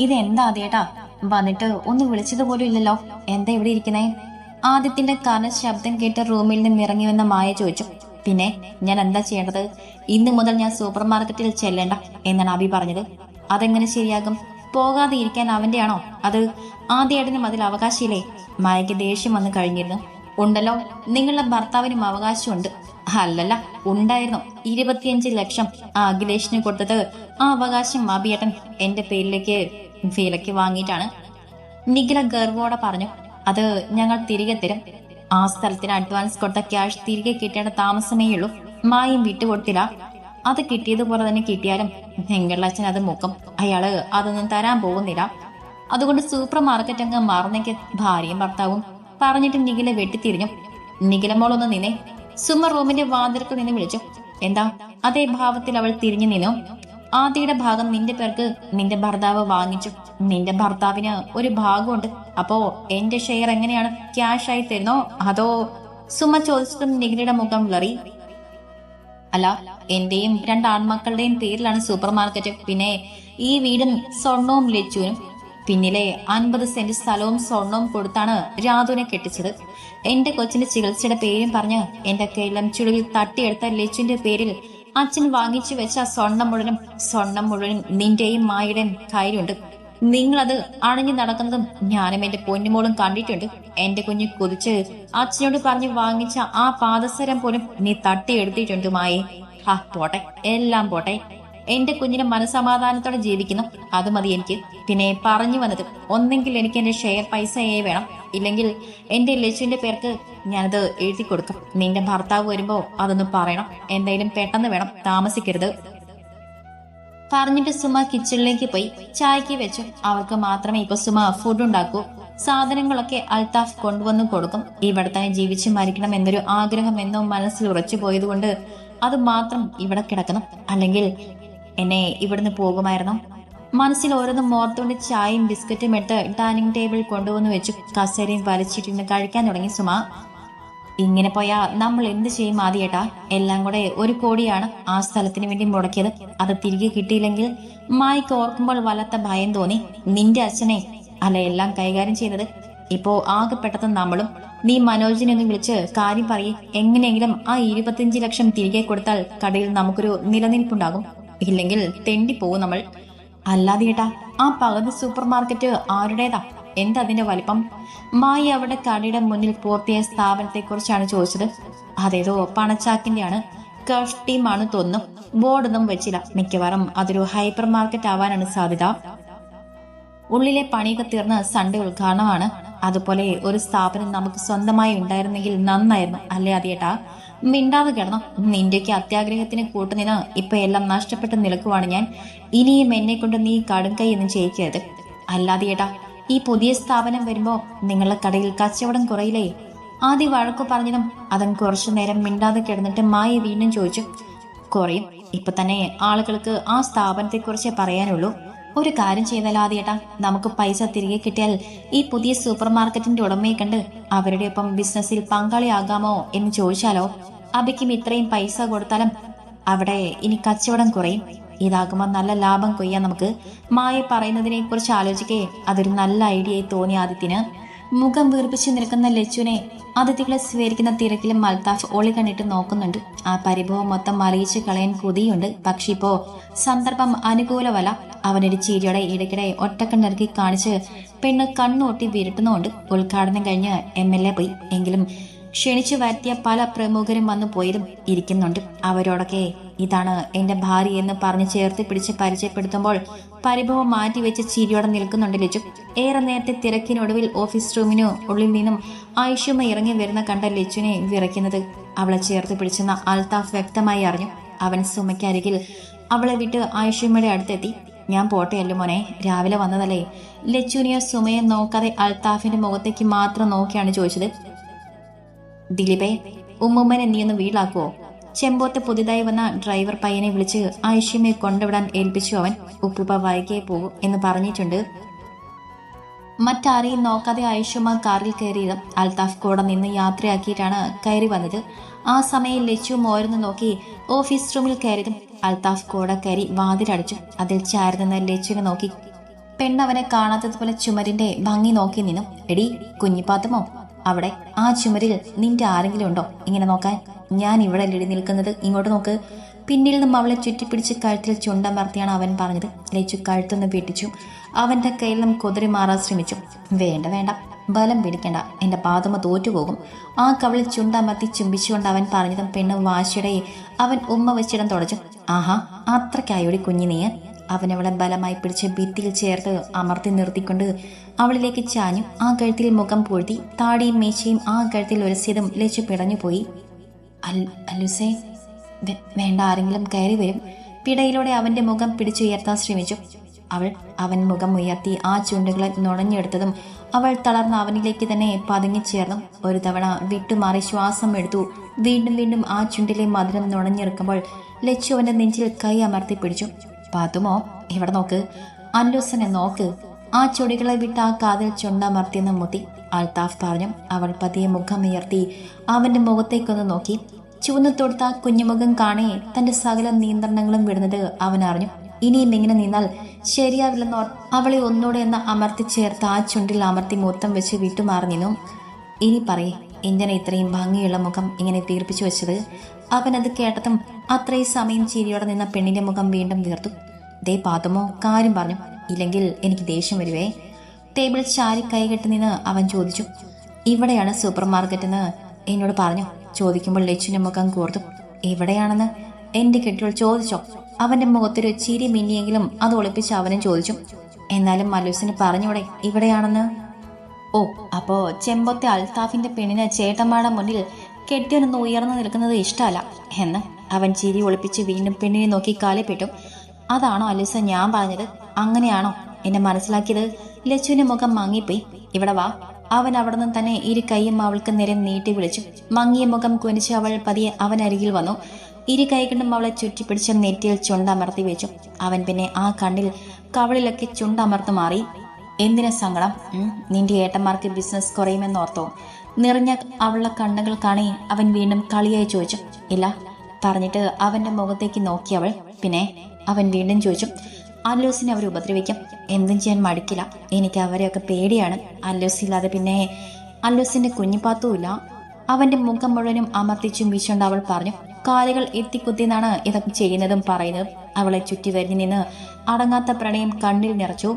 ഇതെന്താ ആദ്യേട്ടാ? വന്നിട്ട് ഒന്ന് വിളിച്ചതുപോലും ഇല്ലല്ലോ. എന്താ ഇവിടെ ഇരിക്കുന്നേ? ആദ്യത്തിന്റെ കന ശബ്ദം കേട്ട് റൂമിൽ നിന്ന് ഇറങ്ങി വന്ന മായ ചോദിച്ചു. പിന്നെ ഞാൻ എന്താ ചെയ്യേണ്ടത്? ഇന്നു മുതൽ ഞാൻ സൂപ്പർ മാർക്കറ്റിൽ ചെല്ലേണ്ട എന്നാണ് അബി പറഞ്ഞത്. അതെങ്ങനെ ശരിയാകും? പോകാതെ ഇരിക്കാൻ അവന്റെ ആണോ അത്? ആദ്യേട്ടനും അതിൽ അവകാശമില്ലേ? മായയ്ക്ക് ദേഷ്യം വന്നു കഴിഞ്ഞിരുന്നു. ഉണ്ടല്ലോ, നിങ്ങളുടെ ഭർത്താവിനും അവകാശമുണ്ട്. അല്ലല്ല, ഉണ്ടായിരുന്നു. 25 ലക്ഷം ആ അഖിലേഷിന് കൊടുത്തത് ആ അവകാശം അബിയേട്ടൻ എന്റെ പേരിലേക്ക് വിലക്ക് വാങ്ങിയിട്ടാണ്. നിഖില ഗർവോടെ പറഞ്ഞു. അത് ഞങ്ങൾ തിരികെ തരും. ആ സ്ഥലത്തിന് അഡ്വാൻസ് കൊടുത്ത ക്യാഷ് തിരികെ കിട്ടേണ്ട താമസമേയുള്ളൂ. മായും വിട്ടുകൊടുത്തില്ല. അത് കിട്ടിയതുപോലെ തന്നെ കിട്ടിയാലും നിങ്ങളുടെ അച്ഛൻ അത് മുക്കും. അയാള് അതൊന്നും തരാൻ പോകുന്നില്ല. അതുകൊണ്ട് സൂപ്പർ മാർക്കറ്റ് അങ്ങ് മറന്നേക്ക് ഭാര്യയും ഭർത്താവും പറഞ്ഞിട്ട് നിഖില വെട്ടിത്തിരിഞ്ഞു. നിഖില മോളൊന്ന് നിന്നേ, സുമ റൂമിന്റെ വാതിൽക്കൽ നിന്ന് വിളിച്ചു. എന്താ? അതേ ഭാവത്തിൽ അവൾ തിരിഞ്ഞു നിന്നു. ആദ്യയുടെ ഭാഗം നിന്റെ പേർക്ക് നിന്റെ ഭർത്താവ് വാങ്ങിച്ചു. നിന്റെ ഭർത്താവിന് ഒരു ഭാഗമുണ്ട്. അപ്പോ എന്റെ ഷെയർ എങ്ങനെയാണ്? ക്യാഷ് ആയി തരുന്നോ അതോ? സുമ ചോദിച്ചതും നിഖിലയുടെ മുഖം വിളറി. അല്ല, എന്റെയും 2 ആൺമക്കളുടെയും പേരിലാണ് സൂപ്പർ മാർക്കറ്റ്. പിന്നെ ഈ വീടും സ്വർണവും ലച്ചുവിനും. പിന്നിലെ 50 സെന്റ് സ്ഥലവും സ്വർണവും കൊടുത്താണ് രാധുവിനെ കെട്ടിച്ചത്. എന്റെ കൊച്ചിന്റെ ചികിത്സയുടെ പേരും പറഞ്ഞ് എന്റെ കൈലം ചുളിവിൽ തട്ടിയെടുത്ത ലച്ചുവിന്റെ പേരിൽ അച്ഛൻ വാങ്ങിച്ചു വെച്ച സ്വർണം മുഴുവനും നിന്റെയും മായുടെയും കയ്യിലുണ്ട്. നിങ്ങളത് അണിഞ്ഞു നടക്കുന്നതും ഞാനും എന്റെ പൊന്നുമോളും കണ്ടിട്ടുണ്ട്. എന്റെ കുഞ്ഞ് കുതിച്ച് അച്ഛനോട് പറഞ്ഞ് വാങ്ങിച്ച ആ പാദസരം പോലും നീ തട്ടിയെടുത്തിട്ടുണ്ട് മായെ. പോട്ടെ, എല്ലാം പോട്ടെ. എന്റെ കുഞ്ഞിനെ മനസമാധാനത്തോടെ ജീവിക്കുന്നു, അത് മതി എനിക്ക്. പിന്നെ പറഞ്ഞു വന്നത്, ഒന്നെങ്കിൽ എനിക്ക് എന്റെ ഷെയർ പൈസയെ വേണം, ഇല്ലെങ്കിൽ എന്റെ ലച്ചുവിന്റെ പേർക്ക് ഞാനത് എഴുതി കൊടുക്കും. നിന്റെ ഭർത്താവ് വരുമ്പോ അതൊന്ന് പറയണം. എന്തായാലും പെട്ടെന്ന് വേണം, താമസിക്കരുത്. പറഞ്ഞിട്ട് സുമ കിച്ചണിലേക്ക് പോയി ചായക്ക് വെച്ചു. അവർക്ക് മാത്രമേ ഇപ്പൊ സുമ ഫുഡ് ഉണ്ടാക്കൂ. സാധനങ്ങളൊക്കെ അൽത്താഫ് കൊണ്ടുവന്ന് കൊടുക്കും. ഇവിടെ തന്നെ ജീവിച്ചു മരിക്കണം എന്നൊരു ആഗ്രഹം എന്നോ മനസ്സിൽ ഉറച്ചു പോയതുകൊണ്ട് അത് മാത്രം ഇവിടെ കിടക്കുന്നു. അല്ലെങ്കിൽ എന്നെ ഇവിടുന്ന് പോകുമായിരുന്നു. മനസ്സിൽ ഓരോന്നും ഓർത്തുകൊണ്ട് ചായയും ബിസ്ക്കറ്റും എടുത്ത് ഡൈനിങ് ടേബിൾ കൊണ്ടുവന്ന് വെച്ചു. കസേരയും വലിച്ചിട്ടിരുന്ന് കഴിക്കാൻ തുടങ്ങി സുമ. ഇങ്ങനെ പോയാ നമ്മൾ എന്ത് ചെയ്യും ആദ്യേട്ടാ? എല്ലാം കൂടെ 1 കോടിയാണ് ആ സ്ഥലത്തിന് വേണ്ടി മുടക്കിയത്. അത് തിരികെ കിട്ടിയില്ലെങ്കിൽ മായ്ക്ക് ഓർക്കുമ്പോൾ വല്ലാത്ത ഭയം തോന്നി. നിന്റെ അച്ഛനെ അല്ല എല്ലാം കൈകാര്യം ചെയ്തത്. ഇപ്പോ ആകെപ്പെട്ടത് നമ്മളും. നീ മനോജിനെ ഒന്ന് വിളിച്ച് കാര്യം പറയേ. എങ്ങനെയെങ്കിലും ആ 25 ലക്ഷം തിരികെ കൊടുത്താൽ കടയിൽ നമുക്കൊരു നിലനിൽപ്പുണ്ടാകും. ഇല്ലെങ്കിൽ തെണ്ടിപ്പോവും നമ്മൾ. അല്ലാതെ ഏട്ടാ, ആ പകുതി സൂപ്പർ മാർക്കറ്റ് ആരുടേതാ? എന്താ അതിന്റെ വലിപ്പം? മായി അവിടെ കടയുടെ മുന്നിൽ പൂർത്തിയായ സ്ഥാപനത്തെ കുറിച്ചാണ് ചോദിച്ചത്. അതേതോ പണച്ചാക്കിന്റെയാണ്. കഷ്ടിയുമാണ് തോന്നുന്നു. ബോർഡൊന്നും വെച്ചില്ല. മിക്കവാറും അതൊരു ഹൈപ്പർ മാർക്കറ്റ് ആവാനാണ് സാധ്യത. ഉള്ളിലെ പണിയൊക്കെ തീർന്ന് സൺഡേ ഉദ്ഘാടനമാണ്. അതുപോലെ ഒരു സ്ഥാപനം നമുക്ക് സ്വന്തമായി ഉണ്ടായിരുന്നെങ്കിൽ നന്നായിരുന്നു, അല്ലേ ആദ്യേട്ടാ? മിണ്ടാതെ കിടന്നു. നിന്റെയൊക്കെ അത്യാഗ്രഹത്തിന് കൂട്ടുനിന്ന് ഇപ്പൊ എല്ലാം നഷ്ടപ്പെട്ട് നിൽക്കുവാണ് ഞാൻ. ഇനിയും എന്നെ കൊണ്ട് നീ കടുംകൈ ഒന്നും ചെയ്യിക്കരുത്. അല്ലാതെ ഏട്ടാ, ഈ പുതിയ സ്ഥാപനം വരുമ്പോ നിങ്ങളുടെ കടയിൽ കച്ചവടം കുറയില്ലേ? ആദ്യം വഴക്കു പറഞ്ഞതും അതൻ കുറച്ചു നേരം മിണ്ടാതെ കിടന്നിട്ട് മായ വീണ്ടും ചോദിച്ചു. കുറയും. ഇപ്പൊ തന്നെ ആളുകൾക്ക് ആ സ്ഥാപനത്തെ കുറിച്ചേ പറയാനുള്ളൂ. ഒരു കാര്യം ചെയ്താൽ ആദ്യേട്ടാ, നമുക്ക് പൈസ തിരികെ കിട്ടിയാൽ ഈ പുതിയ സൂപ്പർ മാർക്കറ്റിന്റെ ഉടമയെ കണ്ട് അവരുടെ ഒപ്പം ബിസിനസ്സിൽ പങ്കാളിയാകാമോ എന്ന് ചോദിച്ചാലോ? അബിക്കും ഇത്രയും പൈസ കൊടുത്താലും അവിടെ ഇനി കച്ചവടം കുറയും. ഇതാകുമ്പോൾ നല്ല ലാഭം കൊയ്യാൻ നമുക്ക്. മായ പറയുന്നതിനെ കുറിച്ച് ആലോചിക്കേ അതൊരു നല്ല ഐഡിയയായി തോന്നി ആദിത്യന്. മുഖം വീർപ്പിച്ചു നിൽക്കുന്ന ലച്ചുവിനെ അതിഥികളെ സ്വീകരിക്കുന്ന തിരക്കിലും അൽത്താഫ് ഒളി കണ്ടിട്ട് നോക്കുന്നുണ്ട്. ആ പരിഭവം മൊത്തം മറിയിച്ച് കളയാൻ കൊതിയുണ്ട്. പക്ഷെ ഇപ്പോ സന്ദർഭം അനുകൂലമല്ല. അവനൊരു ചിരിയോടെ ഇടയ്ക്കിടെ ഒറ്റക്കണ്ണിറക്കി കാണിച്ച് പെണ്ണ് കണ്ണൂട്ടി വിരട്ടുന്നുണ്ട്. ഉദ്ഘാടനം കഴിഞ്ഞ് MLA പോയി. എങ്കിലും ക്ഷണിച്ചു വരുത്തിയ പല പ്രമുഖരും വന്നു പോയതും ഇരിക്കുന്നുണ്ട്. അവരോടൊക്കെ ഇതാണ് എന്റെ ഭാര്യ എന്ന് പറഞ്ഞ് ചേർത്ത് പിടിച്ച് പരിചയപ്പെടുത്തുമ്പോൾ പരിഭവം മാറ്റിവെച്ച് ചിരിയോടെ നിൽക്കുന്നുണ്ട് ലച്ചു. ഏറെ നേരത്തെ തിരക്കിനൊടുവിൽ ഓഫീസ് റൂമിനു ഉള്ളിൽ നിന്നും ആയിഷുമ ഇറങ്ങി വരുന്ന കണ്ട ലച്ചുവിനെ വിറയ്ക്കുന്നത് അവളെ ചേർത്ത് പിടിച്ചെന്ന അൽത്താഫ് വ്യക്തമായി അറിഞ്ഞു. അവൻ സുമയ്ക്കരികിൽ അവളെ വിട്ട് ആയിഷുമയുടെ അടുത്തെത്തി. ഞാൻ പോട്ടെയല്ലോ മോനെ, രാവിലെ വന്നതല്ലേ? ലച്ചുവിനെയോ സുമയെ നോക്കാതെ അൽത്താഫിന്റെ മുഖത്തേക്ക് മാത്രം നോക്കിയാണ് ചോദിച്ചത്. ദിലീപേ, ഉമ്മുമ്മനെ നീ ഒന്ന് വീടാക്കുവോ? ചെമ്പോത്ത് പുതിയതായി വന്ന ഡ്രൈവർ പയ്യനെ വിളിച്ച് ആയിഷമ്മയെ കൊണ്ടുവിടാൻ ഏൽപ്പിച്ചു. അവൻ ഉപ്പുപ്പ വൈകിയേ പോകും എന്ന് പറഞ്ഞിട്ടുണ്ട്. മറ്റാരെയും നോക്കാതെ ആയിഷമ്മ കാറിൽ കയറിയത്. അൽത്താഫ് കൂടെ നിന്ന് യാത്രയാക്കിയിട്ടാണ് കയറി വന്നത്. ആ സമയം ലച്ചു മോരുന്ന് നോക്കി ഓഫീസ് റൂമിൽ കയറിയതും അൽത്താഫ് കൂടെ കയറി വാതിലടച്ചു. അതിൽ ചാരുന്ന ലച്ചുവിനെ നോക്കി. പെണ്ണവനെ കാണാത്തതുപോലെ ചുമരിന്റെ ഭംഗി നോക്കി നിന്നു. എടി കുഞ്ഞിപ്പാത്തുമോ, അവിടെ ആ ചുമരിൽ നിന്റെ ആരെങ്കിലും ഉണ്ടോ ഇങ്ങനെ നോക്കാൻ? ഞാൻ ഇവിടെ എഴുതി നിൽക്കുന്നത്, ഇങ്ങോട്ട് നോക്ക്. പിന്നിൽ നിന്നും അവളെ ചുറ്റിപ്പിടിച്ച് കഴുത്തിൽ ചുണ്ടമർത്തിയാണ് അവൻ പറഞ്ഞത്. ലച്ചു കഴുത്തൊന്ന് പിടിച്ചു. അവന്റെ കയ്യിൽ നിന്നും കുതിരി മാറാൻ ശ്രമിച്ചു. വേണ്ട വേണ്ട, ബലം പിടിക്കണ്ട, എന്റെ പാതുമ തോറ്റുപോകും. ആ കവളിൽ ചുണ്ടമർത്തി ചുംബിച്ചുകൊണ്ട് അവൻ പറഞ്ഞതും പെണ്ണ് വാശിയുടെ അവൻ ഉമ്മ വെച്ചിടം തുടച്ചു. ആഹാ, അത്രയ്ക്കായോടി കുഞ്ഞി നീ. അവനവളെ ബലമായി പിടിച്ച് ഭിത്തിയിൽ ചേർത്ത് അമർത്തി നിർത്തിക്കൊണ്ട് അവളിലേക്ക് ചാഞ്ഞു. ആ കഴുത്തിൽ മുഖം പൂഴ്ത്തി. താടിയും മേശയും ആ കഴുത്തിൽ ഉരസിയതും ലച്ചു പിടഞ്ഞുപോയി. അല്ലുസേ, വേണ്ട, ആരെങ്കിലും കയറി വരും. പിടയിലൂടെ അവന്റെ മുഖം പിടിച്ചുയർത്താൻ ശ്രമിച്ചു. അവൻ മുഖം ഉയർത്തി ആ ചുണ്ടുകളെ നുണഞ്ഞെടുത്തതും അവൾ തളർന്ന അവനിലേക്ക് തന്നെ പതുങ്ങിച്ചേർന്നു. ഒരു തവണ വിട്ടുമാറി ശ്വാസം എടുത്തു. വീണ്ടും വീണ്ടും ആ ചുണ്ടിലെ മധുരം നുണഞ്ഞെടുക്കുമ്പോൾ ലച്ചു അവന്റെ നെഞ്ചിൽ കൈ അമർത്തി പിടിച്ചു. പാത്തുമോ, ഇവിടെ നോക്ക്. അല്ലൂസനെ നോക്ക്. ആ ചൊടികളെ വിട്ട് ആ കാതിൽ ചുണ്ടമർത്തിയെന്ന് മുത്തി അൽത്താഫ് പറഞ്ഞു. അവൾ പതിയെ മുഖം ഉയർത്തി അവന്റെ മുഖത്തേക്കൊന്ന് നോക്കി. ചുവന്നു തൊടുത്ത കുഞ്ഞുമുഖം കാണേ തന്റെ സകല നിയന്ത്രണങ്ങളും വിടുന്നത് അവൻ അറിഞ്ഞു. ഇനിയും ഇങ്ങനെ നിന്നാൽ ശരിയാവില്ലെന്നോ അവളെ ഒന്നൂടെ എന്ന് അമർത്തി ചേർത്ത് ആ ചുണ്ടിൽ അമർത്തി മൂത്തം വെച്ച് വിട്ടുമാറി നിന്നു. ഇനി പറയേ, എന്തിനാ ഇത്രയും ഭംഗിയുള്ള മുഖം ഇങ്ങനെ തീർപ്പിച്ചു വെച്ചത്? അവനത് കേട്ടതും അത്രയും സമയം ചിരിയോടെ നിന്ന പെണ്ണിന്റെ മുഖം വീണ്ടും വീർത്തു. ദേ പാത്തുമോ, കാര്യം പറഞ്ഞു, ഇല്ലെങ്കിൽ എനിക്ക് ദേഷ്യം വരുവേ. ടേബിൾ ചാരി കൈകെട്ടി നിന്ന് അവൻ ചോദിച്ചു. ഇവിടെയാണ് സൂപ്പർ മാർക്കറ്റ് എന്ന് എന്നോട് പറഞ്ഞു. ചോദിക്കുമ്പോൾ ലച്ചുവിന്റെ മുഖം കൂർത്തു. എവിടെയാണെന്ന് എന്റെ കെട്ടിയോൾ ചോദിച്ചോ? അവന്റെ മുഖത്തൊരു ചിരി മിന്നിയെങ്കിലും അത് ഒളിപ്പിച്ച് അവനും ചോദിച്ചു. എന്നാലും മല്ലൂസിന് പറഞ്ഞൂടെ ഇവിടെയാണെന്ന്? ഓ, അപ്പോ ചെമ്പത്തെ അൽത്താഫിന്റെ പെണ്ണിന് ചേട്ടന്മാരുടെ മുന്നിൽ കെട്ടിയൊന്ന് ഉയർന്നു നിൽക്കുന്നത് ഇഷ്ടമല്ല എന്ന് അവൻ ചിരി ഒളിപ്പിച്ച് വീണ്ടും പെണ്ണിനെ നോക്കി കാലിപ്പെട്ടു. അതാണോ അലൂസ ഞാൻ പറഞ്ഞത്? അങ്ങനെയാണോ എന്നെ മനസ്സിലാക്കിയത്? ലച്ചുവിന്റെ മുഖം മങ്ങിപ്പോയി. ഇവിടെ വാ. അവൻ അവിടെ നിന്ന് തന്നെ ഇരു കൈയും അവൾക്ക് നേരെ നീട്ടി വിളിച്ചു. മങ്ങിയ മുഖം കുനിച്ച് അവൾ പതിയെ അവനരികിൽ വന്നു. ഇരു കൈകൊണ്ടും അവളെ ചുറ്റിപ്പിടിച്ച് നെറ്റിയിൽ ചുണ്ടമർത്തി വെച്ചു. അവൻ പിന്നെ ആ കണ്ണിൽ കവളിലൊക്കെ ചുണ്ടമർത്ത് മാറി. എന്തിനാ സങ്കടം? നിന്റെ ഏട്ടന്മാർക്ക് ബിസിനസ് കുറയുമെന്നോർത്തോ? നിറഞ്ഞ അവളുടെ കണ്ണുകൾ കാണി അവൻ വീണ്ടും കളിയായി ചോദിച്ചു. ഇല്ല, പറഞ്ഞിട്ട് അവന്റെ മുഖത്തേക്ക് നോക്കി അവൾ. പിന്നെ അവൻ വീണ്ടും ചോദിച്ചു. അല്ലൂസിനെ അവർ ഉപദ്രവിക്കും. എന്തും ചെയ്യാൻ മടിക്കില്ല. എനിക്ക് അവരെയൊക്കെ പേടിയാണ്. അല്ലൂസില്ലാതെ പിന്നെ അല്ലൂസിന്റെ കുഞ്ഞിപ്പാത്തുമില്ല. അവന്റെ മുഖം മുഴുവനും അമർത്തിച്ചും വീശുകൊണ്ട് അവൾ പറഞ്ഞു. കാലുകൾ എത്തിക്കുത്തിന്നാണ് ഇതൊക്കെ ചെയ്യുന്നതും പറയുന്നതും. അവളെ ചുറ്റി വരിഞ്ഞു നിന്ന് അടങ്ങാത്ത പ്രണയം കണ്ണിൽ നിറച്ചു.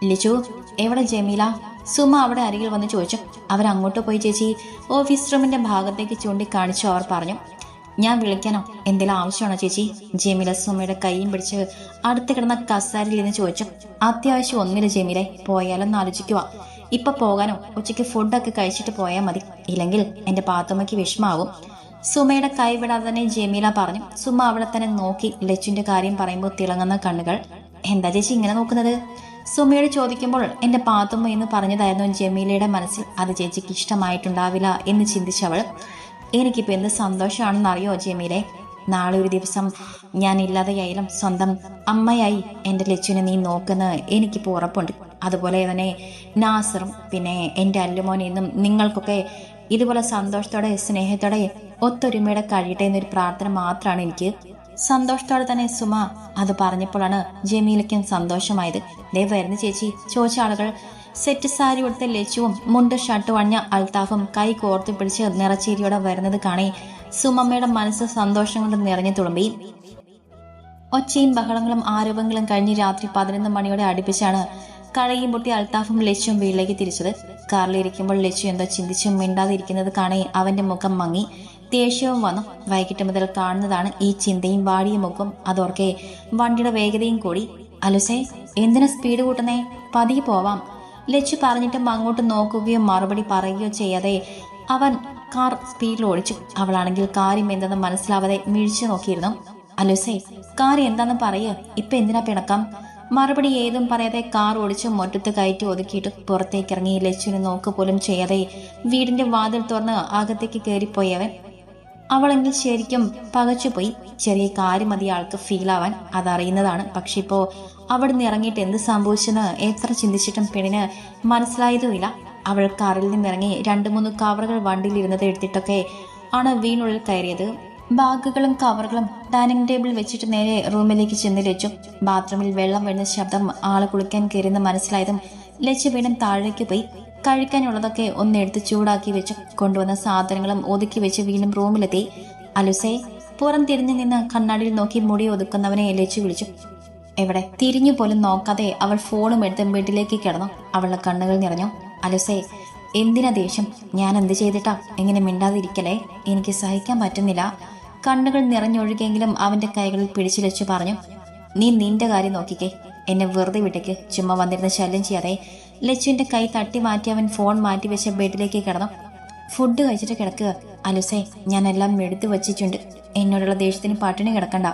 ലിച്ചു, എവിടെ ജമീല? സുമ അവിടെ അരികിൽ വന്ന് ചോദിച്ചു. അവരങ്ങോട്ട് പോയി ചേച്ചി. ഓഫീസ് റൂമിന്റെ ഭാഗത്തേക്ക് ചൂണ്ടിക്കാണിച്ചു അവർ പറഞ്ഞു. ഞാൻ വിളിക്കാനോ? എന്തെങ്കിലും ആവശ്യമാണോ ചേച്ചി? ജമീല സുമയുടെ കൈയും പിടിച്ച് അടുത്ത് കിടന്ന കസാരയിൽ നിന്ന് ചോദിച്ചു. അത്യാവശ്യം ഒന്നില്ല ജമീലെ, പോയാലൊന്ന് ആലോചിക്കുക. ഇപ്പൊ പോകാനോ? ഉച്ചയ്ക്ക് ഫുഡൊക്കെ കഴിച്ചിട്ട് പോയാൽ മതി. ഇല്ലെങ്കിൽ എന്റെ പാത്തുമ്മയ്ക്ക് വിഷമാവും. സുമയുടെ കൈ വിടാതെ തന്നെ ജമീല പറഞ്ഞു. സുമ അവളെ തന്നെ നോക്കി. ലച്ചുവിന്റെ കാര്യം പറയുമ്പോൾ തിളങ്ങുന്ന കണ്ണുകൾ. എന്താ ചേച്ചി ഇങ്ങനെ നോക്കുന്നത്? സുമയോട് ചോദിക്കുമ്പോൾ എന്റെ പാത്തുമ്മ എന്ന് പറഞ്ഞതായിരുന്നു ജമീലയുടെ മനസ്സിൽ. അത് ചേച്ചിക്ക് ഇഷ്ടമായിട്ടുണ്ടാവില്ല എന്ന് ചിന്തിച്ചവൾ. എനിക്കിപ്പോൾ എന്ത് സന്തോഷമാണെന്നറിയോ ജമീലെ? നാളെ ഒരു ദിവസം ഞാൻ ഇല്ലാതെയായാലും സ്വന്തം അമ്മയായി എൻ്റെ ലച്ചുവിനെ നീ നോക്കുന്ന എനിക്കിപ്പോൾ ഉറപ്പുണ്ട്. അതുപോലെ തന്നെ നാസറും പിന്നെ എൻ്റെ അല്ലുമോനെ എന്നും നിങ്ങൾക്കൊക്കെ ഇതുപോലെ സന്തോഷത്തോടെ സ്നേഹത്തോടെ ഒത്തൊരുമയുടെ കഴിയട്ടെ എന്നൊരു പ്രാർത്ഥന മാത്രമാണ് എനിക്ക്. സന്തോഷത്തോടെ തന്നെ സുമ അത് പറഞ്ഞപ്പോഴാണ് ജമീലയ്ക്കും സന്തോഷമായത്. ദേ വരുന്ന ചേച്ചി, ചോദിച്ച ആളുകൾ. സെറ്റ് സാരി ഉടുത്ത ലച്ചുവും മുണ്ട് ഷർട്ട് അണിഞ്ഞ അൽത്താഫും കൈ കോർത്ത് പിടിച്ച് നിറച്ചേരിയോടെ വരുന്നത് കാണി സുമമ്മയുടെ മനസ്സ് സന്തോഷം കൊണ്ട് നിറഞ്ഞു തുളുമ്പി. ഒച്ചയും ബഹളങ്ങളും ആരോപങ്ങളും കഴിഞ്ഞ് രാത്രി 11 മണിയോടെ അടുപ്പിച്ചാണ് കഴയും പൊട്ടി അൽത്താഫും ലച്ചുവും വീട്ടിലേക്ക് തിരിച്ചത്. കാറിലിരിക്കുമ്പോൾ ലച്ചു എന്തോ ചിന്തിച്ചും മിണ്ടാതിരിക്കുന്നത് കാണി അവന്റെ മുഖം മങ്ങി. ദേഷ്യവും വന്നു. വൈകിട്ട് മുതൽ കാണുന്നതാണ് ഈ ചിന്തയും വാടിയ മുഖം. അതോർക്കെ വണ്ടിയുടെ വേഗതയും കൂടി. അലുസേ, എന്തിനാ സ്പീഡ് കൂട്ടുന്നേ? പതിയെ പോവാം. ലച്ചു പറഞ്ഞിട്ടും അങ്ങോട്ട് നോക്കുകയോ മറുപടി പറയുകയോ ചെയ്യാതെ അവൻ കാർ സ്പീഡിൽ ഓടിച്ചു. അവളാണെങ്കിൽ കാര്യം എന്തെന്ന് മനസ്സിലാവാതെ മിഴിച്ചു നോക്കിയിരുന്നു. അലുസേ, കാര്യം എന്താന്ന് പറയ്. ഇപ്പൊ എന്തിനാ പിണക്കം? മറുപടി ഏതും പറയാതെ കാർ ഓടിച്ച് മുറ്റത്ത് കയറ്റി ഒതുക്കിയിട്ട് പുറത്തേക്കിറങ്ങി. ലച്ചുവിന് നോക്ക് പോലും ചെയ്യാതെ വീടിന്റെ വാതിൽ തുറന്ന് അകത്തേക്ക് കയറിപ്പോയവൻ. അവളെങ്കിൽ ശരിക്കും പകച്ചുപോയി. ചെറിയ കാര്യം മതി ആൾക്ക് ഫീലാവാൻ, അതറിയുന്നതാണ്. പക്ഷെ ഇപ്പോ അവിടുന്ന് ഇറങ്ങിയിട്ട് എന്ത് സംഭവിച്ചെന്ന് എത്ര ചിന്തിച്ചിട്ടും പെണ്ണിന് മനസ്സിലായതുമില്ല. അവൾ കാറിൽ നിന്നിറങ്ങി 2-3 കവറുകൾ വണ്ടിയിൽ ഇരുന്നത് എടുത്തിട്ടൊക്കെ ആണ് വീണുള്ളിൽ കയറിയത്. ബാഗുകളും കവറുകളും ഡൈനിങ് ടേബിൾ വെച്ചിട്ട് നേരെ റൂമിലേക്ക് ചെന്ന് ലച്ചു. ബാത്റൂമിൽ വെള്ളം വീഴുന്ന ശബ്ദം ആള് കുളിക്കാൻ കയറിയെന്ന് മനസ്സിലായതും ലച്ചു വീണ്ടും താഴേക്ക് പോയി കഴിക്കാനുള്ളതൊക്കെ ഒന്നെടുത്ത് ചൂടാക്കി വെച്ചു. കൊണ്ടുവന്ന സാധനങ്ങളും ഒതുക്കി വെച്ച് വീണ്ടും റൂമിലെത്തി. അലുസേ. പുറം തിരിഞ്ഞു നിന്ന് കണ്ണാടിയിൽ നോക്കി മുടി ഒതുക്കുന്നവനെ ലച്ചു വിളിച്ചു. എവിടെ? തിരിഞ്ഞു പോലും നോക്കാതെ അവൾ ഫോണും എടുത്ത് ബെഡിലേക്ക് കിടന്നു. അവളുടെ കണ്ണുകൾ നിറഞ്ഞു. അലുസേ, എന്തിനാ ദേഷ്യം? ഞാൻ എന്ത് ചെയ്തിട്ടാ? എങ്ങനെ മിണ്ടാതിരിക്കലേ? എനിക്ക് സഹിക്കാൻ പറ്റുന്നില്ല. കണ്ണുകൾ നിറഞ്ഞൊഴുകിയെങ്കിലും അവന്റെ കൈകളിൽ പിടിച്ചു ലച്ചു പറഞ്ഞു. നീ നിന്റെ കാര്യം നോക്കിക്കേ, എന്നെ വെറുതെ വിട്ടേക്ക്. ചുമ്മാ വന്നിരുന്ന് ശല്യം ചെയ്യാതെ. ലച്ചുവിന്റെ കൈ തട്ടി മാറ്റി അവൻ ഫോൺ മാറ്റി വെച്ച ബെഡിലേക്ക് കിടന്നു. ഫുഡ് കഴിച്ചിട്ട് കിടക്കുക അലുസേ, ഞാൻ എല്ലാം എടുത്തു വച്ചിട്ടുണ്ട്. എന്നോടുള്ള ദേഷ്യത്തിന് പട്ടിണി കിടക്കണ്ട.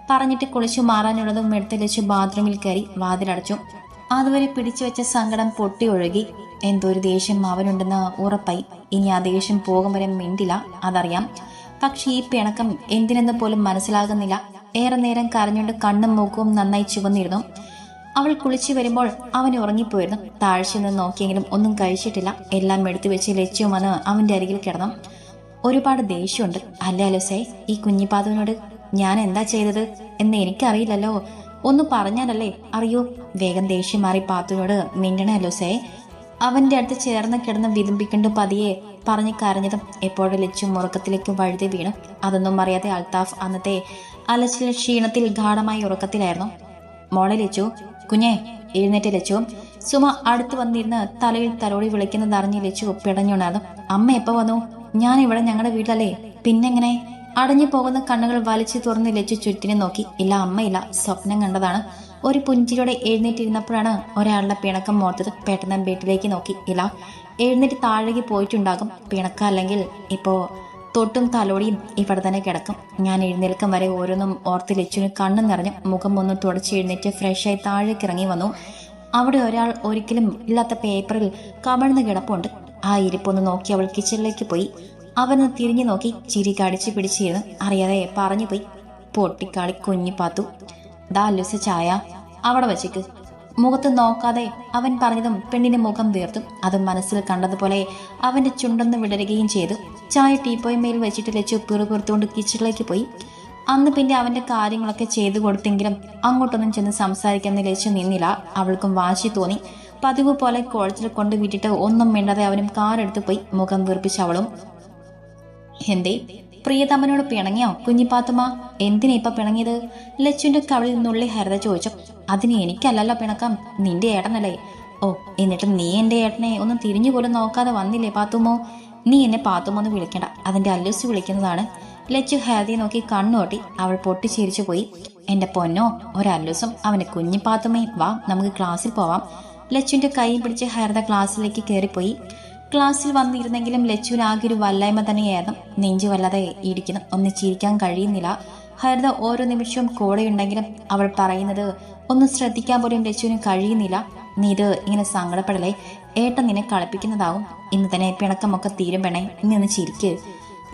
പറഞ്ഞിട്ട് കുളിച്ചു മാറാനുള്ളതും എടുത്ത് ലച്ചു ബാത്റൂമിൽ കയറി വാതിലടച്ചു. അതുവരെ പിടിച്ചു വെച്ച സങ്കടം പൊട്ടി ഒഴുകി. എന്തോ ഒരു ദേഷ്യം അവനുണ്ടെന്ന് ഉറപ്പായി. ഇനി ആ ദേഷ്യം പോകും വരെ മിണ്ടില്ല, അതറിയാം. പക്ഷെ ഈ പിണക്കം എന്തിനെന്ന് പോലും മനസ്സിലാകുന്നില്ല. ഏറെ നേരം കരഞ്ഞുകൊണ്ട് കണ്ണും മൂക്കവും നന്നായി ചുവന്നിരുന്നു. അവൾ കുളിച്ചു വരുമ്പോൾ അവൻ ഉറങ്ങിപ്പോയിരുന്നു. താഴ്ച നിന്ന് നോക്കിയെങ്കിലും ഒന്നും കഴിച്ചിട്ടില്ല. എല്ലാം എടുത്തു വെച്ച് ലച്ചും വന്ന് അവന്റെ അരികിൽ കിടന്നു. ഒരുപാട് ദേഷ്യമുണ്ട് അല്ലേ അലുസേ ഈ കുഞ്ഞിപ്പാത്തുവിനോട്? ഞാൻ എന്താ ചെയ്തത് എന്ന് എനിക്കറിയില്ലല്ലോ. ഒന്ന് പറഞ്ഞാലല്ലേ അറിയൂ. വേഗം ദേഷ്യം മാറി പാത്തുവിനോട് മിണ്ടണേ അലുസേ. അവന്റെ അടുത്ത് ചേർന്ന് കിടന്ന് വിതുമ്പിക്കൊണ്ട് പതിയെ പറഞ്ഞ് കരഞ്ഞതും എപ്പോഴും ലച്ചും ഉറക്കത്തിലേക്ക് വഴുതി വീണു. അതൊന്നും അറിയാതെ അൽത്താഫ് അന്നത്തെ അലച്ചിൽ ക്ഷീണത്തിൽ ഗാഠമായ ഉറക്കത്തിലായിരുന്നു. മോളെ ലച്ചു, കുഞ്ഞെ എഴുന്നേറ്റ് ലച്ചു. സുമ അടുത്ത് വന്നിരുന്ന് തലയിൽ തലോടി വിളിക്കുന്നതറിഞ്ഞ് ലച്ചു പിടഞ്ഞുണർന്നു. അമ്മ എപ്പോ വന്നു? ഞാൻ ഇവിടെ ഞങ്ങളുടെ വീട്ടിലല്ലേ, പിന്നെങ്ങനെ? അടഞ്ഞു പോകുന്ന കണ്ണുകൾ വലിച്ചു തുറന്ന് ലച്ചു ചുറ്റിനെ നോക്കി. ഇല്ല, അമ്മയില്ല, സ്വപ്നം കണ്ടതാണ്. ഒരു പുഞ്ചിരിയോടെ എഴുന്നേറ്റിരുന്നപ്പോഴാണ് ഒരാളുടെ പിണക്കം ഓർത്തത്. പെട്ടെന്ന് ബെഡിലേക്ക് നോക്കി. ഇല്ല, എഴുന്നേറ്റ് താഴേക്ക് പോയിട്ടുണ്ടാകും. പിണക്കം അല്ലെങ്കിൽ ഇപ്പോ തൊട്ടും തലോടിയും ഇവിടെ തന്നെ കിടക്കും. ഞാൻ എഴുന്നേൽക്കം വരെ ഓരോന്നും ഓർത്ത് ലച്ചുവിന് കണ്ണു നിറഞ്ഞു. മുഖം ഒന്ന് തുടച്ച് എഴുന്നേറ്റ് ഫ്രഷായി താഴേക്ക് ഇറങ്ങി വന്നു. അവിടെ ഒരാൾ ഒരിക്കലും ഇല്ലാത്ത പേപ്പറിൽ കമഴ്ന്ന് കിടപ്പുണ്ട്. ആ ഇരിപ്പൊന്ന് നോക്കി അവൾ കിച്ചണിലേക്ക് പോയി. അവന് തിരിഞ്ഞു നോക്കി ചിരി കടിച്ചു പിടിച്ചിരുന്നു. അറിയാതെ പറഞ്ഞു പോയി, പൊട്ടിക്കാളി കുഞ്ഞി പാത്തു. ദാ അല്ലൂസ ചായ അവിടെ വച്ചേക്ക്. മുഖത്ത് നോക്കാതെ അവൻ പറഞ്ഞതും പെണ്ണിന്റെ മുഖം വീർത്തു. അത് മനസ്സിൽ കണ്ടതുപോലെ അവന്റെ ചുണ്ടൊന്ന് വിടരുകയും ചെയ്തു. ചായ ടീപ്പോയിന്മേൽ വെച്ചിട്ട് ലച്ചു പിറുപിറുത്തുകൊണ്ട് കിച്ചണിലേക്ക് പോയി. അന്ന് പിന്നെ അവന്റെ കാര്യങ്ങളൊക്കെ ചെയ്തു കൊടുത്തെങ്കിലും അങ്ങോട്ടൊന്നും ചെന്ന് സംസാരിക്കാൻ ലച്ചു നിന്നില്ല. അവൾക്കും വാശി തോന്നി. പതിവ് പോലെ കോളേജിൽ കൊണ്ട് വിട്ടിട്ട് ഒന്നും മിണ്ടാതെ അവനും കാറെടുത്ത് പോയി. മുഖം വീർപ്പിച്ച് അവളും. എന്തേ, പ്രിയതമ്മനോട് പിണങ്ങിയോ കുഞ്ഞിപ്പാത്തുമ്മ? എന്തിനാ ഇപ്പൊ പിണങ്ങിയത്? ലച്ചുവിന്റെ കവളിൽ നുള്ളി ഹരിത ചോദിച്ചു. അതിന് എനിക്കല്ലല്ലോ പിണക്കം, നിന്റെ ഏട്ടനല്ലേ. ഓ, എന്നിട്ട് നീ എന്റെ ഏട്ടനെ ഒന്നും തിരിഞ്ഞു പോലും നോക്കാതെ വന്നില്ലേ പാത്തുമ്മോ? നീ എന്നെ പാത്തുമ്മ എന്ന് വിളിക്കണ്ട, അതിന്റെ അല്ലൂസ് വിളിക്കുന്നതാണ്. ലച്ചു ഹരിതയെ നോക്കി കണ്ണോട്ടി. അവൾ പൊട്ടിച്ചിരിച്ചു പോയി. എന്റെ പൊന്നോ, ഒരല്ലൂസും അവന്റെ കുഞ്ഞിപ്പാത്തുമ്മയും. വാ, നമുക്ക് ക്ലാസ്സിൽ പോവാം. ലച്ചുവിന്റെ കൈ പിടിച്ച് ഹരിത ക്ലാസ്സിലേക്ക് കയറിപ്പോയി. ക്ലാസ്സിൽ വന്നിരുന്നെങ്കിലും ലച്ചുവിന് ആകെ ഒരു വല്ലായ്മ തന്നെയായിരുന്നു. നെഞ്ചു വല്ലാതെ ഇടിക്കുന്നു. ഒന്ന് ചിരിക്കാൻ കഴിയുന്നില്ല. ഹരിത ഓരോ നിമിഷവും കൂടെയുണ്ടെങ്കിലും അവൾ പറയുന്നത് ഒന്ന് ശ്രദ്ധിക്കാൻ പോലും ലച്ചുവിന് കഴിയുന്നില്ല. നീ ഇത് ഇങ്ങനെ സങ്കടപ്പെടലേ, ഏട്ടൻ നിന്നെ കളിപ്പിക്കുന്നതാവും. ഇന്ന് തന്നെ പിണക്കമൊക്കെ തീരും പെണ്ണേ, ഇന്ന് ചിരിക്ക്.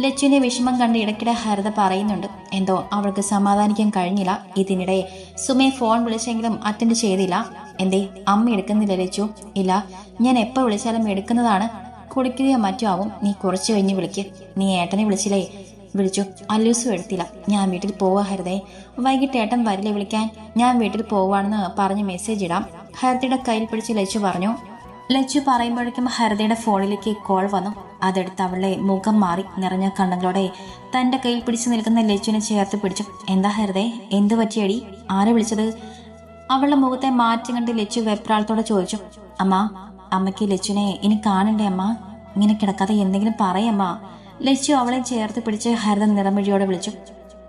ലച്ചുവിന്റെ വിഷമം കണ്ട് ഇടയ്ക്കിടെ ഹരിത പറയുന്നുണ്ട്. എന്തോ അവൾക്ക് സമാധാനിക്കാൻ കഴിഞ്ഞില്ല. ഇതിനിടെ സുമയെ ഫോൺ വിളിച്ചെങ്കിലും അറ്റൻഡ് ചെയ്തില്ല. എന്തേ, അമ്മ എടുക്കുന്നില്ല ലച്ചു? ഇല്ല, ഞാൻ എപ്പോൾ വിളിച്ചാലും എടുക്കുന്നതാണ്. കുളിക്കുകയോ മറ്റോ ആവും. നീ കുറച്ച് കഴിഞ്ഞ് വിളിക്ക്. നീ ഏട്ടനെ വിളിച്ചില്ലേ? വിളിച്ചു, അല്ലൂസും എടുത്തില്ല. ഞാൻ വീട്ടിൽ പോവാ ഹരിതേ. വൈകിട്ട് ഏട്ടൻ വരില്ലേ വിളിക്കാൻ? ഞാൻ വീട്ടിൽ പോവാണെന്ന് പറഞ്ഞ് മെസ്സേജ് ഇടാം. ഹരിതയുടെ കയ്യിൽ പിടിച്ച് ലച്ചു പറഞ്ഞു. ലച്ചു പറയുമ്പോഴേക്കും ഹരിതയുടെ ഫോണിലേക്ക് കോൾ വന്നു. അതെടുത്ത് അവളുടെ മുഖം മാറി നിറഞ്ഞ കണ്ണുകളോടെ തന്റെ കയ്യിൽ പിടിച്ചു നിൽക്കുന്ന ലച്ചുവിനെ ചേർത്ത് പിടിച്ചു. എന്താ ഹരിതേ, എന്ത് പറ്റിയടി? ആരെ വിളിച്ചത്? അവളുടെ മുഖത്തെ മാറ്റം കണ്ട് ലച്ചു വെപ്രാളത്തോടെ ചോദിച്ചു. അമ്മ, അമ്മയ്ക്ക് ലച്ചുവിനെ ഇനി കാണണ്ടേ അമ്മ? ഇങ്ങനെ കിടക്കാതെ എന്തെങ്കിലും പറയമ്മ. ലച്ചു അവളെ ചേർത്ത് പിടിച്ച് ഹരിത നിറമിഴിയോടെ വിളിച്ചു.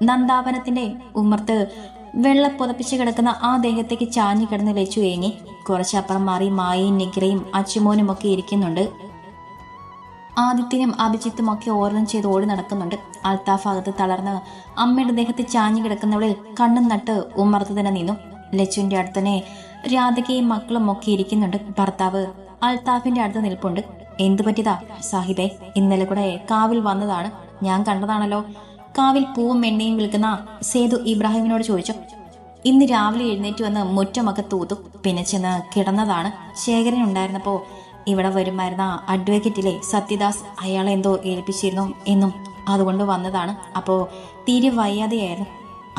നന്ദാവനത്തിന്റെ ഉമ്മർത്ത് വെള്ള പുതപ്പിച്ച് കിടക്കുന്ന ആ ദേഹത്തേക്ക് ചാഞ്ഞു കിടന്ന് ലച്ചു ഏങ്ങി. കുറച്ചപ്പുറം മാറി മായയും നിഗ്രയും അച്ചുമോനും ഒക്കെ ഇരിക്കുന്നുണ്ട്. ആദിത്യനും അഭിജിത്തും ഒക്കെ ഓരോന്നും ചെയ്ത് ഓടി നടക്കുന്നുണ്ട്. അൽത്താഫ് അകത്ത് തളർന്ന് അമ്മയുടെ ദേഹത്ത് ചാഞ്ഞു കിടക്കുന്നവളിൽ കണ്ണും നട്ട് ഉമ്മർത്ത് തന്നെ നിന്നു. ലച്ചുവിന്റെ അടുത്ത് തന്നെ രാധികയും മക്കളും ഒക്കെ ഇരിക്കുന്നുണ്ട്. ഭർത്താവ് അൽത്താഫിന്റെ അടുത്ത് നിൽപ്പുണ്ട്. എന്തു പറ്റിയതാ സാഹിബേ? ഇന്നലെ കൂടെ കാവിൽ വന്നതാണ്, ഞാൻ കണ്ടതാണല്ലോ. കാവിൽ പൂവും എണ്ണയും വിൽക്കുന്ന സേതു ഇബ്രാഹിമിനോട് ചോദിച്ചു. ഇന്ന് രാവിലെ എഴുന്നേറ്റ് വന്ന് മുറ്റമൊക്കെ തൂത്തു, പിന്നെ ചെന്ന് കിടന്നതാണ്. ശേഖരൻ ഉണ്ടായിരുന്നപ്പോ ഇവിടെ വരുമായിരുന്ന അഡ്വക്കേറ്റിലെ സത്യദാസ് അയാളെ എന്തോ ഏൽപ്പിച്ചിരുന്നു എന്നും അതുകൊണ്ട് വന്നതാണ്. അപ്പോൾ തീരെ വയ്യാതെയായിരുന്നു.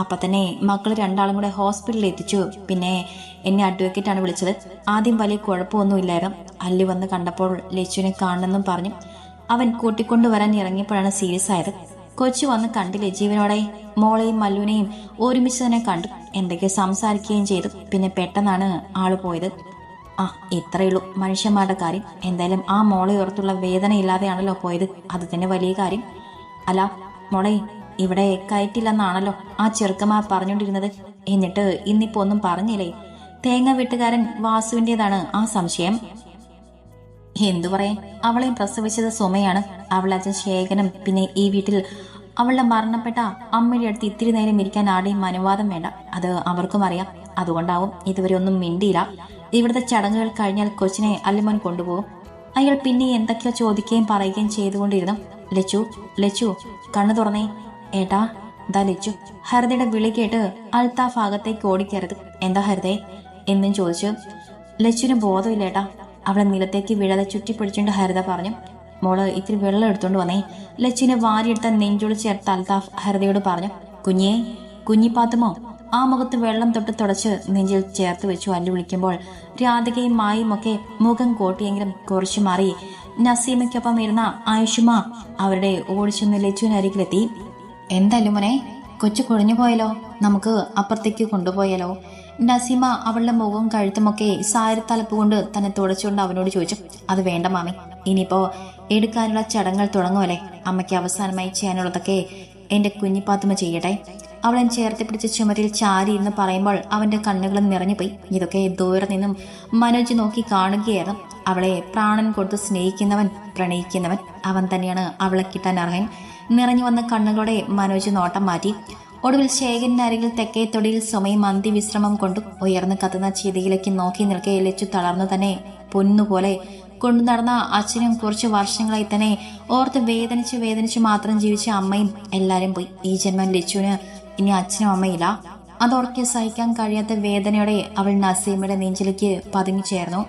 അപ്പം തന്നെ മക്കൾ രണ്ടാളും കൂടെ ഹോസ്പിറ്റലിൽ എത്തിച്ചു. പിന്നെ എന്നെ അഡ്വക്കേറ്റാണ് വിളിച്ചത്. ആദ്യം വലിയ കുഴപ്പമൊന്നുമില്ലായിരുന്നു. അല്ലു വന്ന് കണ്ടപ്പോൾ ലച്ചുവിനെ കാണണമെന്നും പറഞ്ഞു അവൻ കൂട്ടിക്കൊണ്ടുവരാൻ ഇറങ്ങിയപ്പോഴാണ് സീരിയസ് ആയത്. കൊച്ചു വന്ന് കണ്ടില്ലേ ജീവനോടെ? മോളെയും മല്ലുവിനെയും ഒരുമിച്ച് തന്നെ കണ്ടു. എന്തൊക്കെ സംസാരിക്കുകയും ചെയ്തു. പിന്നെ പെട്ടെന്നാണ് ആള് പോയത്. ആ, ഇത്രയുള്ളൂ മനുഷ്യന്മാരുടെ കാര്യം. എന്തായാലും ആ മോളെ ഓർത്തുള്ള വേദന ഇല്ലാതെയാണല്ലോ പോയത്. അത് തന്നെ വലിയ കാര്യം. അല്ല മോളെ, ഇവിടെ കയറ്റില്ലെന്നാണല്ലോ ആ ചെറുക്കന്മാർ പറഞ്ഞുകൊണ്ടിരുന്നത്. എന്നിട്ട് ഇന്നിപ്പോ ഒന്നും പറഞ്ഞില്ലേ? തേങ്ങ വെട്ടുകാരൻ വാസുവിൻ്റെതാണ് ആ സംശയം. എന്തു പറയാൻ, അവളെയും പ്രസവിച്ചത് സുമയാണ്. അവളുടെ അച്ഛൻ ശേഖരനും. പിന്നെ ഈ വീട്ടിൽ അവളുടെ മരണപ്പെട്ട അമ്മയുടെ അടുത്ത് ഇത്തിരി നേരം ഇരിക്കാൻ ആരുടെയും അനുവാദം വേണ്ട. അത് അവർക്കും അറിയാം. അതുകൊണ്ടാവും ഇതുവരെ ഒന്നും മിണ്ടിയില്ല. ഇവിടുത്തെ ചടങ്ങുകൾ കഴിഞ്ഞാൽ കൊച്ചിനെ അല്ലുമോൻ കൊണ്ടുപോകും. അയാൾ പിന്നെ എന്തൊക്കെയോ ചോദിക്കുകയും പറയുകയും ചെയ്തുകൊണ്ടിരുന്നു. ലച്ചു, ലച്ചു, കണ്ണു തുറന്നേ. ഏട്ടാ, ദാ ലച്ചു. ഹരിതയുടെ വിളി കേട്ട് അൽത്താഫ് അകത്തേക്ക് ഓടിക്കരുത്. എന്താ ഹരിതേ എന്നും ചോദിച്ചു. ലച്ചുവിന് ബോധമില്ല ഏട്ടാ. അവളെ നിലത്തേക്ക് വീഴാതെ ചുറ്റിപ്പിടിച്ചുകൊണ്ട് ഹരിത പറഞ്ഞു. മോള് ഇത്തിരി വെള്ളം എടുത്തോണ്ട് വന്നേ. ലച്ചുവിനെ വാരിയെടുത്ത നെഞ്ചോട് ചേർത്ത് അൽത്താഫ് ഹരിതയോട് പറഞ്ഞു. കുഞ്ഞേ, കുഞ്ഞിപ്പാത്തുമോ? ആ മുഖത്ത് വെള്ളം തൊട്ട് തുടച്ച് നെഞ്ചിൽ ചേർത്ത് വെച്ചു അല്ലു വിളിക്കുമ്പോൾ രാധികയും മായും ഒക്കെ മുഖം കോട്ടിയെങ്കിലും കുറച്ചു മാറി. നസീമയ്ക്കൊപ്പം ഇരുന്ന ആയുഷുമ അവരുടെ ഓടിച്ചെന്ന് ലച്ചുവിനരികിലെത്തി. എന്തായാലും മോനെ, കൊച്ചു കുഴഞ്ഞു പോയാലോ? നമുക്ക് അപ്പുറത്തേക്ക് കൊണ്ടുപോയാലോ? നസീമ അവളുടെ മുഖവും കഴുത്തുമൊക്കെ സാരത്തലപ്പ് കൊണ്ട് തന്നെ തുടച്ചുകൊണ്ട് അവനോട് ചോദിച്ചു. അത് വേണ്ട മാമി, ഇനിയിപ്പോ എടുക്കാനുള്ള ചടങ്ങുകൾ തുടങ്ങുമല്ലേ. അമ്മയ്ക്ക് അവസാനമായി ചെയ്യാനുള്ളതൊക്കെ എന്റെ കുഞ്ഞിപ്പാത്തുമ്മ ചെയ്യട്ടെ. അവളെ ചേർത്ത് പിടിച്ച ചുമരിൽ ചാരി എന്ന് പറയുമ്പോൾ അവന്റെ കണ്ണുകളും നിറഞ്ഞുപോയി. ഇതൊക്കെ ദൂരെ നിന്നും മനോജ് നോക്കി കാണുകയായിരുന്നു. അവളെ പ്രാണൻ കൊടുത്ത് സ്നേഹിക്കുന്നവൻ, പ്രണയിക്കുന്നവൻ അവൻ തന്നെയാണ് അവളെ കിട്ടാൻ അർഹൻ. നിറഞ്ഞു വന്ന കണ്ണുകളോടെ മനോജ് നോട്ടം മാറ്റി. ഒടുവിൽ ശേഖരനരികിൽ തെക്കേ തൊടിയിൽ സുമയും അന്തിവിശ്രമം കൊണ്ടും ഉയർന്നു കത്തുന്ന ചിതയിലേക്ക് നോക്കി നിൽക്കെ ലച്ചു തളർന്നു തന്നെ പൊന്നുപോലെ കൊണ്ടു നടന്ന അച്ഛനും കുറച്ച് വർഷങ്ങളായി തന്നെ ഓർത്ത് വേദനിച്ച് മാത്രം ജീവിച്ച അമ്മയും എല്ലാരും പോയി. ഈ ജന്മം ലച്ചുവിന് ഇനി അച്ഛനും അമ്മയില്ല. അതോർക്കെ സഹിക്കാൻ കഴിയാത്ത വേദനയോടെ അവൾ നസീമയുടെ നെഞ്ചിലേക്ക് പതുങ്ങി ചേർന്നു.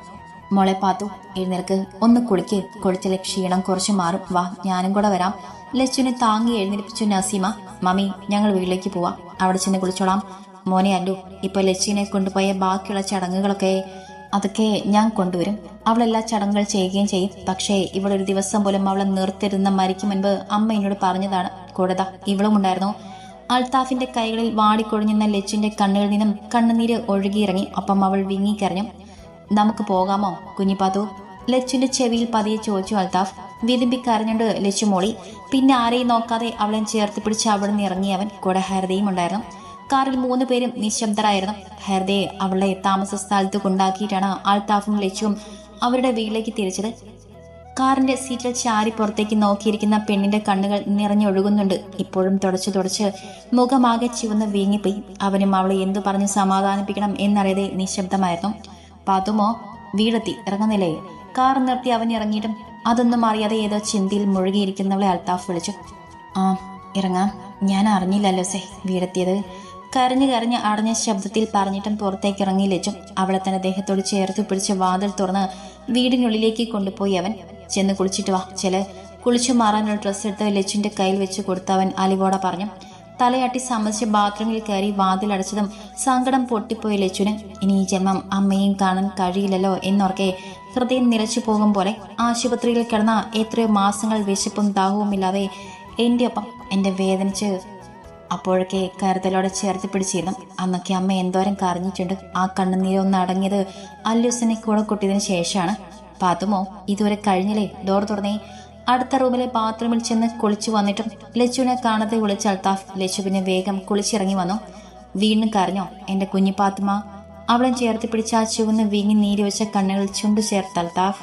മോളെ പാത്തു, എഴുന്നേൽക്ക്, ഒന്ന് കുളിക്ക്. കുളിച്ചിലെ ക്ഷീണം കുറച്ച് മാറും. വാ, ഞാനും കൂടെ വരാം. ലച്ചുവിനെ താങ്ങി എഴുന്നേൽപ്പിച്ചു നസീമ. മമ്മി, ഞങ്ങൾ വീട്ടിലേക്ക് പോവാം. അവിടെ ചെന്ന് കുളിച്ചോളാം. മോനെ അല്ലു, ഇപ്പൊ ലച്ചുവിനെ കൊണ്ടുപോയ ബാക്കിയുള്ള ചടങ്ങുകളൊക്കെ അതൊക്കെ ഞാൻ കൊണ്ടുവരും. അവളെല്ലാ ചടങ്ങുകൾ ചെയ്യുകയും ചെയ്യും. പക്ഷേ ഇവിടെ ഒരു ദിവസം പോലും അവളെ നിർത്തരുന്ന മരിക്കും മുൻപ് അമ്മ എന്നോട് പറഞ്ഞതാണ്. കൂടതാ ഇവളും ഉണ്ടായിരുന്നു. അൽത്താഫിന്റെ കൈകളിൽ വാടിക്കൊഴിഞ്ഞെന്ന ലച്ചുവിന്റെ കണ്ണുകളിൽ നിന്നും കണ്ണുനീര് ഒഴുകിയിറങ്ങി. ഒപ്പം അവൾ വിങ്ങിക്കരഞ്ഞു. നമുക്ക് പോകാമോ കുഞ്ഞിപ്പാത്തു? ലച്ചുവിന്റെ ചെവിയിൽ പതിയെ ചോദിച്ചു അൽത്താഫ്. വിതുമ്പിക്കരഞ്ഞുകൊണ്ട് ലച്ചു മോളി. പിന്നെ ആരെയും നോക്കാതെ അവളെ ചേർത്ത് പിടിച്ച് അവിടെ നിന്ന് ഇറങ്ങിയവൻ. കൂടെ ഹരിതയും ഉണ്ടായിരുന്നു. കാറിൽ 3 പേരും നിശബ്ദരായിരുന്നു. ഹരിതയെ അവളുടെ താമസ സ്ഥലത്ത് കൊണ്ടാക്കിയിട്ടാണ് അൽത്താഫും ലച്ചുവും അവരുടെ വീട്ടിലേക്ക് തിരിച്ചത്. കാറിന്റെ സീറ്റിൽ ചാരി പുറത്തേക്ക് നോക്കിയിരിക്കുന്ന പെണ്ണിന്റെ കണ്ണുകൾ നിറഞ്ഞൊഴുകുന്നുണ്ട്. ഇപ്പോഴും തുടച്ച് മുഖമാകെ ചുവന്ന് വീങ്ങിപ്പോയി. അവനും അവളെ എന്തു പറഞ്ഞ് സമാധാനിപ്പിക്കണം എന്നറിയാതെ നിശബ്ദമായിരുന്നു. പാത്തുമോ, വീടെത്തി, ഇറങ്ങുന്നില്ലേ? കാർ നിർത്തി അവൻ ഇറങ്ങിയിട്ടും അതൊന്നും അറിയാതെ ഏതോ ചിന്തയിൽ മുഴുകിയിരിക്കുന്നവളെ അൽത്താഫ് വിളിച്ചു. ആ, ഇറങ്ങാം. ഞാൻ അറിഞ്ഞില്ലല്ലോ സേ വീടെത്തിയത്. കരഞ്ഞ് അടഞ്ഞ ശബ്ദത്തിൽ പറഞ്ഞിട്ടും പുറത്തേക്ക് ഇറങ്ങി ലച്ചു. അവളെ തന്നെ ദേഹത്തോട് ചേർത്ത് പിടിച്ച് വാതിൽ തുറന്ന് വീടിനുള്ളിലേക്ക് കൊണ്ടുപോയി അവൻ. ചെന്ന് കുളിച്ചിട്ട് വാ. കുളിച്ചു മാറാനുള്ള ഡ്രസ്സ് എടുത്ത് ലച്ചുവിന്റെ കയ്യിൽ വെച്ച് കൊടുത്തവൻ അലിവോടെ പറഞ്ഞു. തലയാട്ടി സമ്മതിച്ച് ബാത്റൂമിൽ കയറി വാതിലടച്ചതും സങ്കടം പൊട്ടിപ്പോയി ലച്ചുവിന്. ഇനി ഈ ജന്മം അമ്മയും കാണാൻ കഴിയില്ലല്ലോ എന്നോർക്കെ ഹൃദയം നിലച്ചു പോകും പോലെ. ആശുപത്രിയിൽ കിടന്ന എത്രയോ മാസങ്ങൾ വിശപ്പും ദാഹവും ഇല്ലാതെ എൻ്റെ ഒപ്പം എന്റെ വേദനിച്ച് അപ്പോഴൊക്കെ കരുതലോടെ ചേർത്ത് പിടിച്ചിരുന്നു. അന്നൊക്കെ അമ്മ എന്തോരം കരഞ്ഞിട്ടുണ്ട്. ആ കണ്ണുനീരൊന്ന് അടങ്ങിയത് അല്ലൂസിനെ കൂടെ കൊട്ടിയതിനു ശേഷമാണ്. പാത്തുമോ, ഇതുവരെ കഴിഞ്ഞില്ലേ? ഡോർ തുറന്നേ. അടുത്ത റൂമിലെ ബാത്റൂമിൽ ചെന്ന് കുളിച്ചു വന്നിട്ടും ലച്ചുവിനെ കാണാതെ വിളിച്ച അൽത്താഫ് ലച്ചു പിന്നെ വേഗം കുളിച്ചിറങ്ങി വന്നു. വീണ്ടും കരഞ്ഞോ എന്റെ കുഞ്ഞിപ്പാത്തുമ്മ? അവളെ ചേർത്ത് പിടിച്ച ആ ചുവന്ന് വീങ്ങി നീരി വെച്ച കണ്ണുകൾ ചുണ്ടു ചേർത്ത് അൽത്താഫ്.